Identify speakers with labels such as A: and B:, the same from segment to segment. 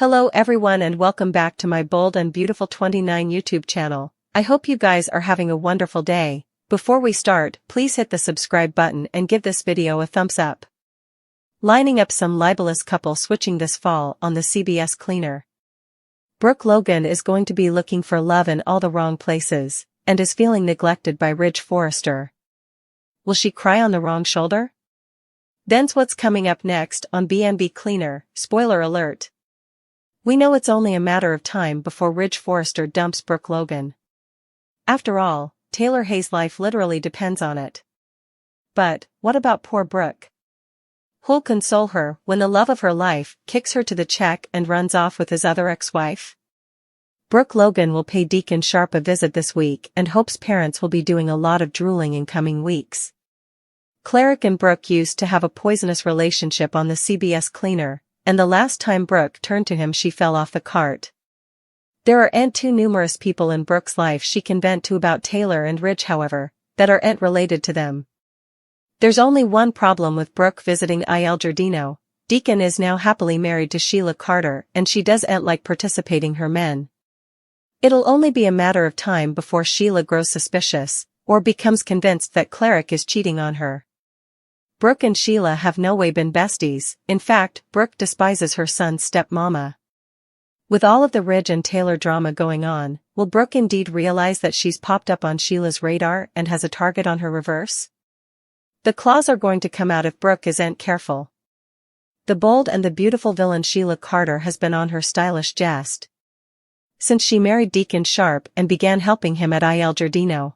A: Hello everyone and welcome back to my Bold and Beautiful 29 YouTube channel. I hope you guys are having a wonderful day. Before we start, please hit the subscribe button and give this video a thumbs up. Lining up some libelous couple switching this fall on the CBS cleaner. Brook Logan is going to be looking for love in all the wrong places, and is feeling neglected by Ridge Forrester. Will she cry on the wrong shoulder? Then's what's coming up next on B&B Cleaner, spoiler alert. We know it's only a matter of time before Ridge Forrester dumps Brook Logan. After all, Taylor Hayes' life literally depends on it. But, what about poor Brook? Who'll console her when the love of her life kicks her to the check and runs off with his other ex-wife? Brook Logan will pay Deacon Sharp a visit this week and hopes parents will be doing a lot of drooling in coming weeks. Cleric and Brook used to have a poisonous relationship on the CBS cleaner, and the last time Brook turned to him she fell off the cart. There are too numerous people in Brook's life she can vent to about Taylor and Ridge, however, that are related to them. There's only one problem with Brook visiting Il Giardino. Deacon is now happily married to Sheila Carter and she doesn't like participating her men. It'll only be a matter of time before Sheila grows suspicious, or becomes convinced that Cleric is cheating on her. Brook and Sheila have no way been besties. In fact, Brook despises her son's stepmama. With all of the Ridge and Taylor drama going on, will Brook indeed realize that she's popped up on Sheila's radar and has a target on her reverse? The claws are going to come out if Brook isn't careful. The bold and the beautiful villain Sheila Carter has been on her stylish jest since she married Deacon Sharp and began helping him at Il Giardino.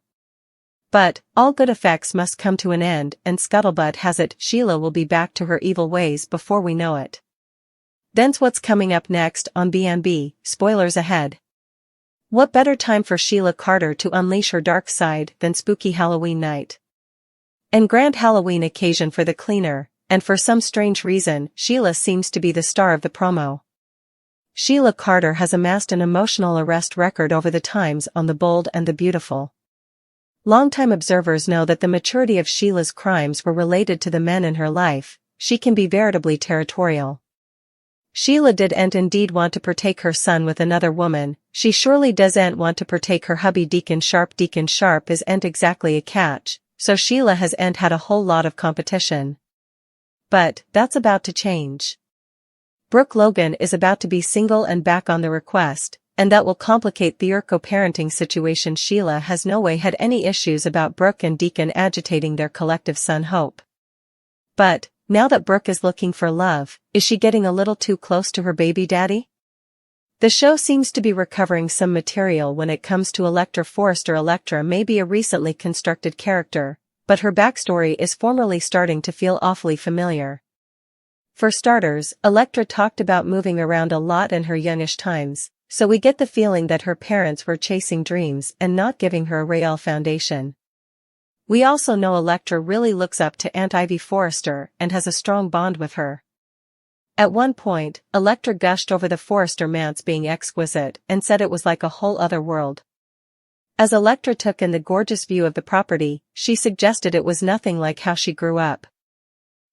A: But, all good effects must come to an end, and scuttlebutt has it Sheila will be back to her evil ways before we know it. Then's what's coming up next on B&B, spoilers ahead. What better time for Sheila Carter to unleash her dark side than spooky Halloween night? And grand Halloween occasion for the cleaner, and for some strange reason, Sheila seems to be the star of the promo. Sheila Carter has amassed an emotional arrest record over the times on The Bold and the Beautiful. Longtime observers know that the maturity of Sheila's crimes were related to the men in her life. She can be veritably territorial. Sheila didn't indeed want to partake her son with another woman, she surely doesn't want to partake her hubby Deacon Sharp. Deacon Sharp isn't exactly a catch, so Sheila hasn't had a whole lot of competition. But, that's about to change. Brook Logan is about to be single and back on the request, and that will complicate the co-parenting situation. Sheila has no way had any issues about Brook and Deacon agitating their collective son Hope. But, now that Brook is looking for love, is she getting a little too close to her baby daddy? The show seems to be recovering some material when it comes to Electra Forrester. Electra may be a recently constructed character, but her backstory is formerly starting to feel awfully familiar. For starters, Electra talked about moving around a lot in her youngish times, so we get the feeling that her parents were chasing dreams and not giving her a real foundation. We also know Electra really looks up to Aunt Ivy Forrester and has a strong bond with her. At one point, Electra gushed over the Forrester manse being exquisite and said it was like a whole other world. As Electra took in the gorgeous view of the property, she suggested it was nothing like how she grew up.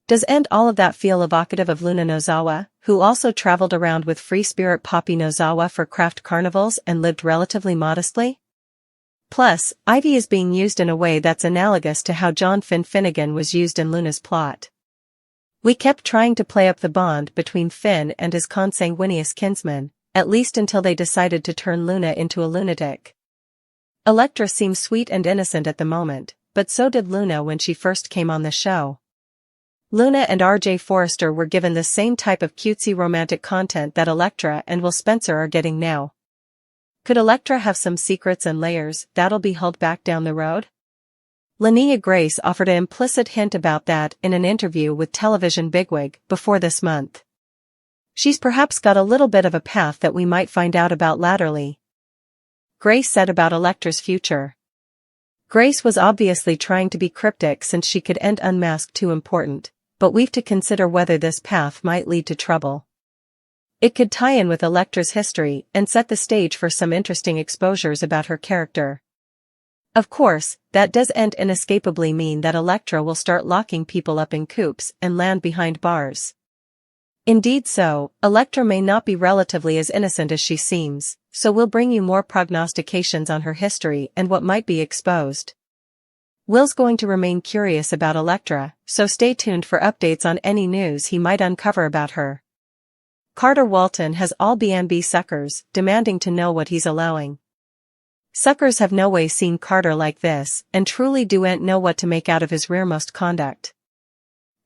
A: Doesn't all of that feel evocative of Luna Nozawa, who also traveled around with free spirit Poppy Nozawa for craft carnivals and lived relatively modestly? Plus, Ivy is being used in a way that's analogous to how John Finn Finnegan was used in Luna's plot. We kept trying to play up the bond between Finn and his consanguineous kinsman, at least until they decided to turn Luna into a lunatic. Electra seems sweet and innocent at the moment, but so did Luna when she first came on the show. Luna and RJ Forrester were given the same type of cutesy romantic content that Electra and Will Spencer are getting now. Could Electra have some secrets and layers that'll be held back down the road? Linnea Grace offered an implicit hint about that in an interview with television bigwig before this month. She's perhaps got a little bit of a path that we might find out about latterly. Grace said about Electra's future. Grace was obviously trying to be cryptic since she couldn't unmask too important, but we've to consider whether this path might lead to trouble. It could tie in with Electra's history and set the stage for some interesting exposures about her character. Of course, that doesn't inescapably mean that Electra will start locking people up in coops and land behind bars. Indeed so, Electra may not be relatively as innocent as she seems, so we'll bring you more prognostications on her history and what might be exposed. Will's going to remain curious about Electra, so stay tuned for updates on any news he might uncover about her. Carter Walton has all B&B suckers demanding to know what he's allowing. Suckers have no way seen Carter like this and truly doen't know what to make out of his rearmost conduct.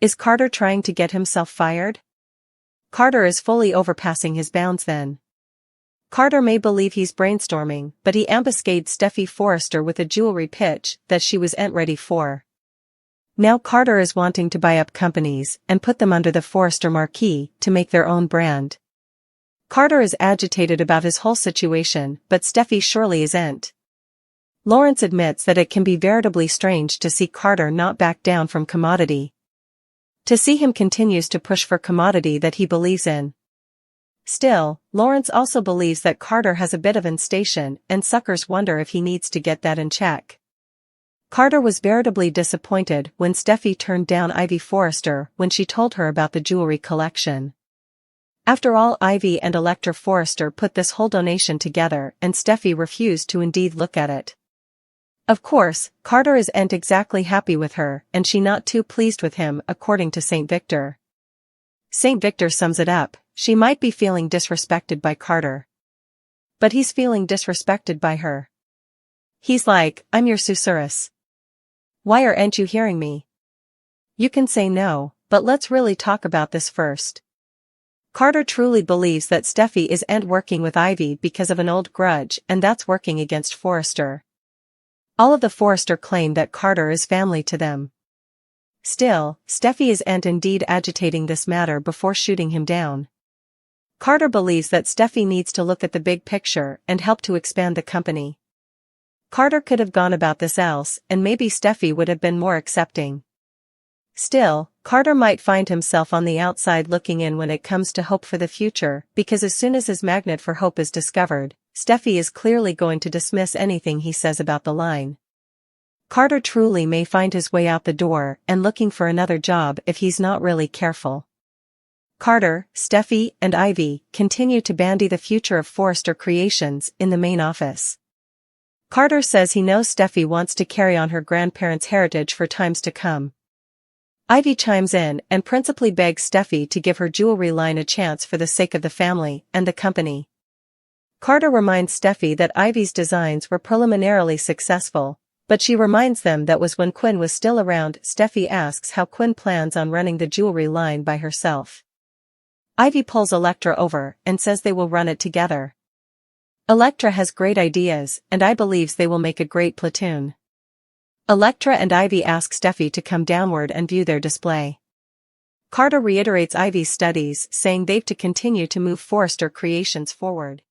A: Is Carter trying to get himself fired? Carter is fully overpassing his bounds then. Carter may believe he's brainstorming, but he ambuscaded Steffy Forrester with a jewelry pitch that she wasn't ready for. Now Carter is wanting to buy up companies and put them under the Forrester marquee to make their own brand. Carter is agitated about his whole situation, but Steffy surely isn't. Lawrence admits that it can be veritably strange to see Carter not back down from commodity. To see him continues to push for commodity that he believes in. Still, Lawrence also believes that Carter has a bit of instation and suckers wonder if he needs to get that in check. Carter was veritably disappointed when Steffy turned down Ivy Forrester when she told her about the jewelry collection. After all, Ivy and Electra Forrester put this whole donation together and Steffy refused to indeed look at it. Of course, Carter isn't exactly happy with her and she not too pleased with him according to St. Victor. St. Victor sums it up, she might be feeling disrespected by Carter. But he's feeling disrespected by her. He's like, I'm your susurrus. Why aren't you hearing me? You can say no, but let's really talk about this first. Carter truly believes that Steffy isn't working with Ivy because of an old grudge and that's working against Forrester. All of the Forrester claim that Carter is family to them. Still, Steffy isn't indeed agitating this matter before shooting him down. Carter believes that Steffy needs to look at the big picture and help to expand the company. Carter could have gone about this else and maybe Steffy would have been more accepting. Still, Carter might find himself on the outside looking in when it comes to hope for the future because as soon as his magnet for hope is discovered, Steffy is clearly going to dismiss anything he says about the line. Carter truly may find his way out the door and looking for another job if he's not really careful. Carter, Steffy, and Ivy continue to bandy the future of Forrester Creations in the main office. Carter says he knows Steffy wants to carry on her grandparents' heritage for times to come. Ivy chimes in and principally begs Steffy to give her jewelry line a chance for the sake of the family and the company. Carter reminds Steffy that Ivy's designs were preliminarily successful, but she reminds them that was when Quinn was still around. Steffy asks how Quinn plans on running the jewelry line by herself. Ivy pulls Electra over and says they will run it together. Electra has great ideas and I believes they will make a great platoon. Electra and Ivy ask Steffy to come downward and view their display. Carter reiterates Ivy's studies, saying they've to continue to move Forrester Creations forward.